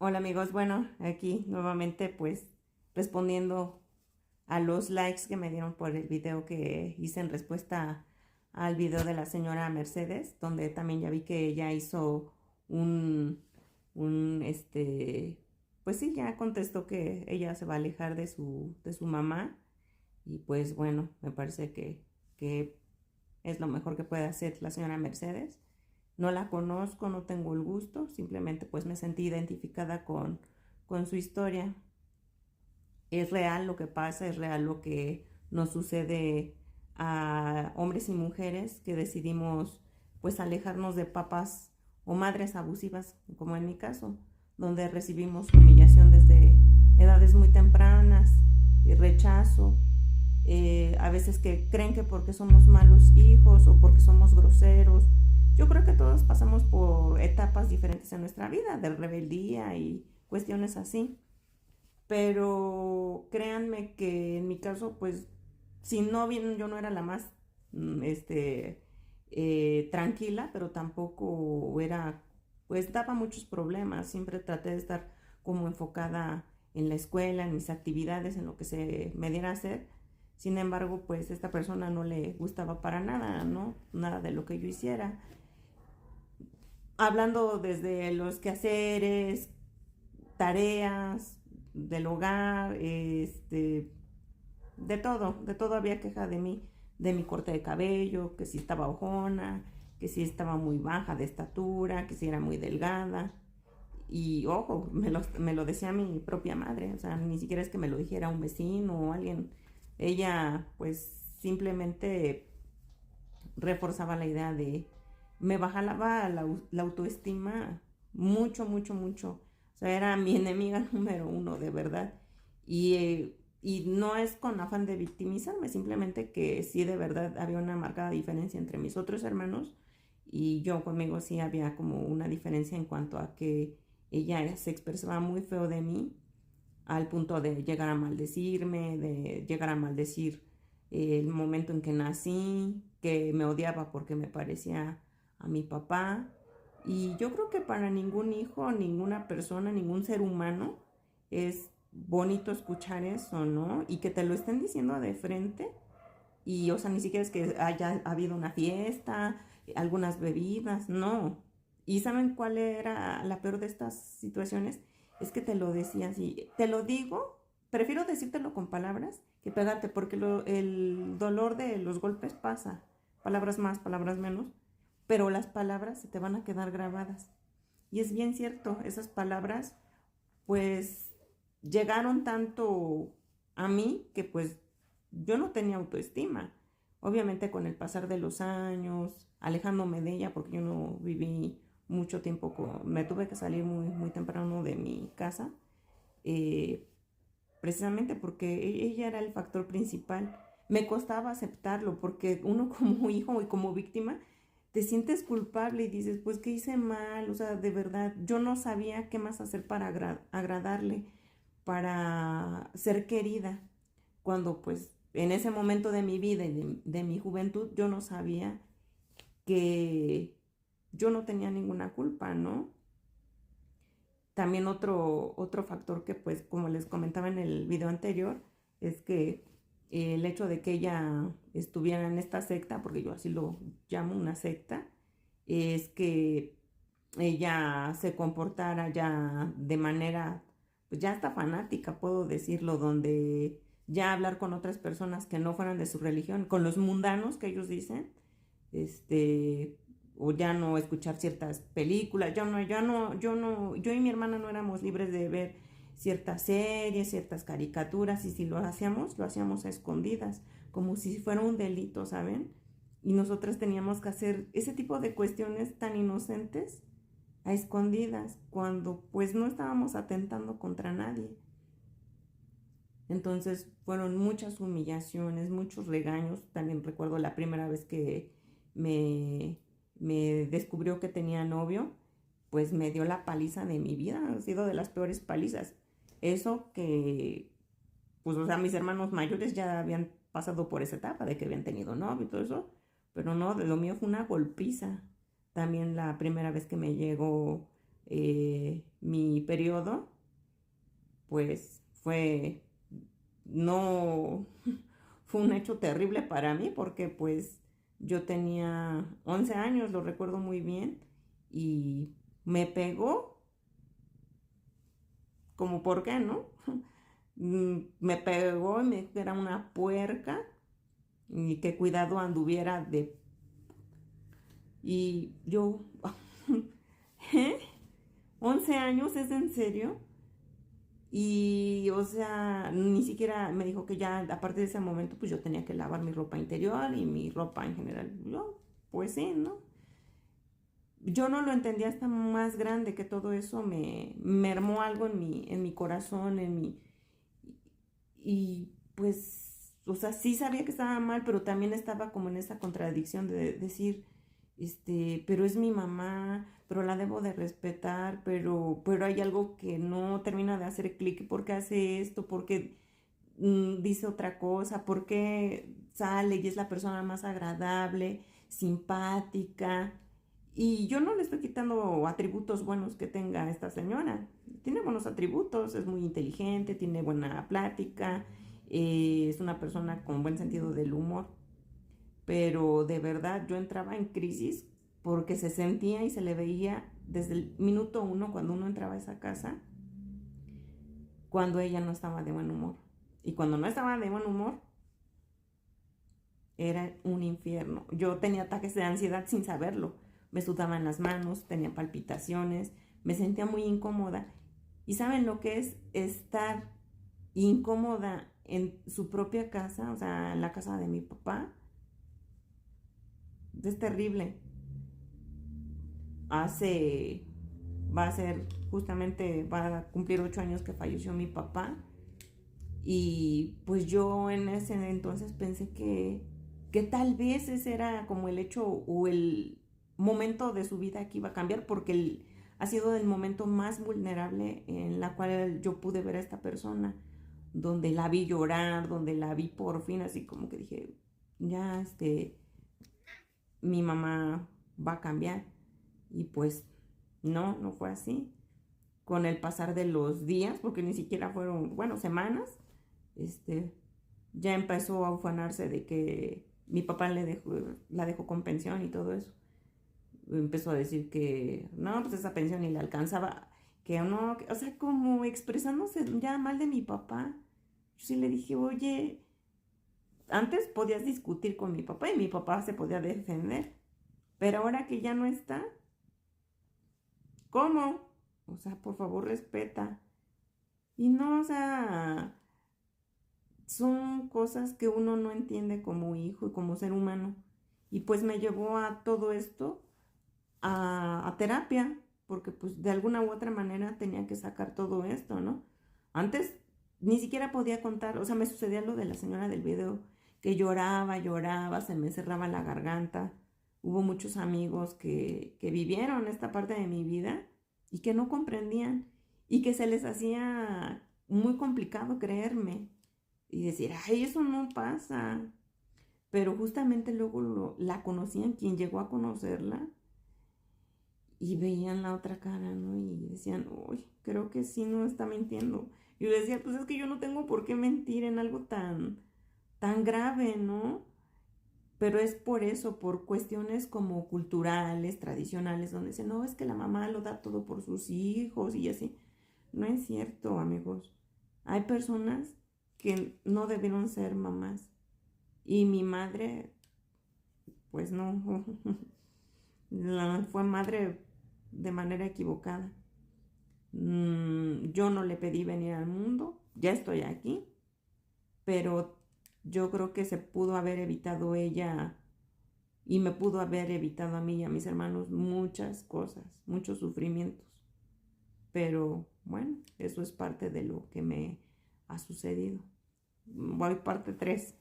Hola amigos, bueno, aquí nuevamente pues respondiendo a los likes que me dieron por el video que hice en respuesta al video de la señora Mercedes, donde también ya vi que ella hizo un, un pues sí, ya contestó que ella se va a alejar de su mamá y pues bueno, me parece que es lo mejor que puede hacer la señora Mercedes. No la conozco, no tengo el gusto, simplemente pues me sentí identificada con su historia. Es real lo que pasa, es real lo que nos sucede a hombres y mujeres que decidimos pues alejarnos de papás o madres abusivas, como en mi caso, donde recibimos humillación desde edades muy tempranas, y rechazo, a veces que creen que porque somos malos hijos o porque somos groseros. Yo creo que todos pasamos por etapas diferentes en nuestra vida, de rebeldía y cuestiones así. Pero créanme que en mi caso, pues, si no bien yo no era la más tranquila, pero tampoco era, pues daba muchos problemas. Siempre traté de estar como enfocada en la escuela, en mis actividades, en lo que se me diera a hacer. Sin embargo, pues esta persona no le gustaba para nada, ¿no? Nada de lo que yo hiciera. Hablando desde los quehaceres, tareas, del hogar, de todo había queja de mí, de mi corte de cabello, que si estaba ojona, que si estaba muy baja de estatura, que si era muy delgada. Y ojo, me lo decía mi propia madre, o sea, ni siquiera es que me lo dijera un vecino o alguien. Ella pues simplemente reforzaba la idea de, me bajaba la autoestima mucho, mucho, mucho. O sea, era mi enemiga número uno, de verdad. Y no es con afán de victimizarme, simplemente que sí, de verdad, había una marcada diferencia entre mis otros hermanos y yo conmigo sí había como una diferencia en cuanto a que ella se expresaba muy feo de mí al punto de llegar a maldecirme, de llegar a maldecir el momento en que nací, que me odiaba porque me parecía a mi papá. Y yo creo que para ningún hijo, ninguna persona, ningún ser humano es bonito escuchar eso, ¿no? Y que te lo estén diciendo de frente. Y, o sea, ni siquiera es que haya habido una fiesta, algunas bebidas, no. ¿Y saben cuál era la peor de estas situaciones? Es que te lo decía así, te lo digo, prefiero decírtelo con palabras que pegarte, porque el dolor de los golpes pasa, palabras más, palabras menos, pero las palabras se te van a quedar grabadas. Y es bien cierto, esas palabras pues llegaron tanto a mí que pues yo no tenía autoestima. Obviamente con el pasar de los años, alejándome de ella porque yo no viví mucho tiempo me tuve que salir muy, muy temprano de mi casa, eh, precisamente porque ella era el factor principal. Me costaba aceptarlo porque uno como hijo y como víctima te sientes culpable y dices, pues que hice mal, o sea, de verdad, yo no sabía qué más hacer para agradarle, para ser querida, cuando pues en ese momento de mi vida y de mi juventud yo no sabía que yo no tenía ninguna culpa, ¿no? También otro factor que pues como les comentaba en el video anterior es que el hecho de que ella estuviera en esta secta, porque yo así lo llamo una secta, es que ella se comportara ya de manera, pues ya hasta fanática, puedo decirlo, donde ya hablar con otras personas que no fueran de su religión, con los mundanos que ellos dicen, este, o ya no escuchar ciertas películas, yo y mi hermana no éramos libres de ver ciertas series, ciertas caricaturas, y si lo hacíamos a escondidas, como si fuera un delito, ¿saben? Y nosotras teníamos que hacer ese tipo de cuestiones tan inocentes a escondidas, cuando pues no estábamos atentando contra nadie. Entonces fueron muchas humillaciones, muchos regaños. También recuerdo la primera vez que me, me descubrió que tenía novio, pues me dio la paliza de mi vida. Ha sido de las peores palizas. Eso que, pues, o sea, mis hermanos mayores ya habían pasado por esa etapa de que habían tenido novio y todo eso, pero no, de lo mío fue una golpiza. También la primera vez que me llegó mi periodo, pues no, fue un hecho terrible para mí porque pues yo tenía 11 años, lo recuerdo muy bien, y me pegó, como por qué, ¿no? Me pegó y me dijo que era una puerca y que cuidado anduviera de... Y yo, ¿eh? 11 años, ¿es en serio? Y, o sea, ni siquiera me dijo que ya a partir de ese momento, pues yo tenía que lavar mi ropa interior y mi ropa en general. Yo, pues sí, ¿no? Yo no lo entendía hasta más grande que todo eso me mermó algo en mi corazón, en mi... Y pues, o sea, sí sabía que estaba mal, pero también estaba como en esa contradicción de decir, pero es mi mamá, pero la debo de respetar, pero hay algo que no termina de hacer clic, ¿por qué hace esto? ¿Por qué dice otra cosa? ¿Por qué sale y es la persona más agradable, simpática? Y yo no le estoy quitando atributos buenos que tenga esta señora. Tiene buenos atributos, es muy inteligente, tiene buena plática, es una persona con buen sentido del humor. Pero de verdad yo entraba en crisis porque se sentía y se le veía desde el minuto uno cuando uno entraba a esa casa, cuando ella no estaba de buen humor. Y cuando no estaba de buen humor, era un infierno. Yo tenía ataques de ansiedad sin saberlo. Me sudaban las manos, tenía palpitaciones, me sentía muy incómoda. ¿Y saben lo que es estar incómoda en su propia casa? O sea, en la casa de mi papá. Es terrible. Hace, va a ser, justamente, va a cumplir 8 años que falleció mi papá. Y pues yo en ese entonces pensé que tal vez ese era como el hecho o el momento de su vida que iba a cambiar, porque ha sido el momento más vulnerable en la cual yo pude ver a esta persona, donde la vi llorar, donde la vi por fin así como que dije, ya mi mamá va a cambiar. Y pues no fue así. Con el pasar de los días, porque ni siquiera fueron, bueno, semanas, este, ya empezó a ufanarse de que mi papá la dejó con pensión y todo eso. Empezó a decir que no, pues esa pensión ni le alcanzaba, que no, o sea, como expresándose ya mal de mi papá. Yo sí le dije, oye, antes podías discutir con mi papá y mi papá se podía defender, pero ahora que ya no está, ¿cómo? O sea, por favor, respeta. Y no, o sea, son cosas que uno no entiende como hijo y como ser humano. Y pues me llevó a todo esto, a terapia, porque pues de alguna u otra manera tenía que sacar todo esto, ¿no? Antes ni siquiera podía contar, o sea, me sucedía lo de la señora del video, que lloraba, se me cerraba la garganta. Hubo muchos amigos que vivieron esta parte de mi vida y que no comprendían y que se les hacía muy complicado creerme y decir, ay, eso no pasa. Pero justamente luego la conocían, quien llegó a conocerla, y veían la otra cara, ¿no? Y decían, uy, creo que sí no está mintiendo. Y yo decía, pues es que yo no tengo por qué mentir en algo tan grave, ¿no? Pero es por eso, por cuestiones como culturales, tradicionales, donde dicen, no, es que la mamá lo da todo por sus hijos y así. No es cierto, amigos. Hay personas que no debieron ser mamás. Y mi madre, pues no, fue madre de manera equivocada. Yo no le pedí venir al mundo, ya estoy aquí, pero yo creo que se pudo haber evitado ella y me pudo haber evitado a mí y a mis hermanos muchas cosas, muchos sufrimientos. Pero bueno, eso es parte de lo que me ha sucedido. Voy parte 3.